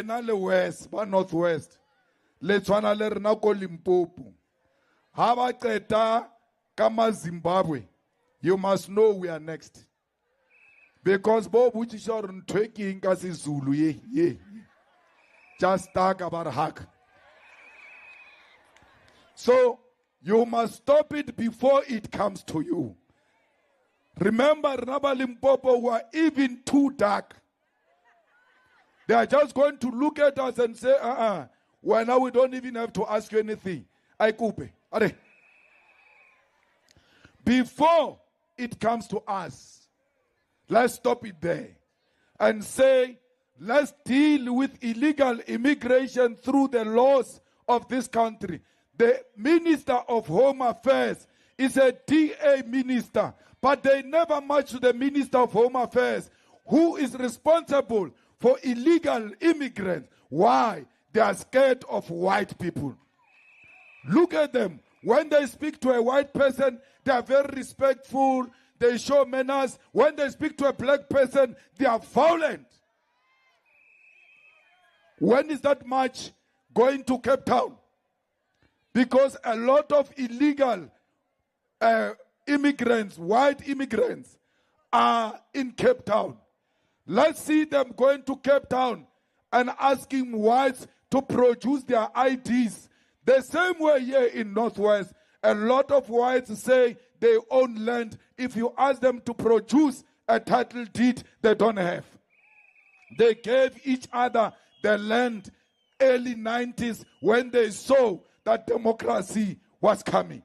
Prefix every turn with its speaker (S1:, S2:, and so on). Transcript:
S1: na le west ba northwest le tshwana le rena ko Limpopo ha ba qeta ka Zimbabwe, you must know we are next, because bo butchisha hore ntho e ke eng ka seZulu ye just talk about hack. So you must stop it before it comes to you. Remember, Raba Limpopo were even too dark. They are just going to look at us and say, well, now we don't even have to ask you anything. I coupe. Before it comes to us, let's stop it there and say, let's deal with illegal immigration through the laws of this country. The Minister of Home Affairs is a DA minister, but they never match to the Minister of Home Affairs, who is responsible for illegal immigrants. Why? They are scared of white people. Look at them. When they speak to a white person, they are very respectful. They show manners. When they speak to a black person, they are violent. When is that march going to Cape Town? Because a lot of illegal immigrants, white immigrants, are in Cape Town. Let's see them going to Cape Town and asking whites to produce their IDs. The same way here in Northwest, a lot of whites say they own land. If you ask them to produce a title deed, they don't have. They gave each other the land early 90s when they saw that democracy was coming.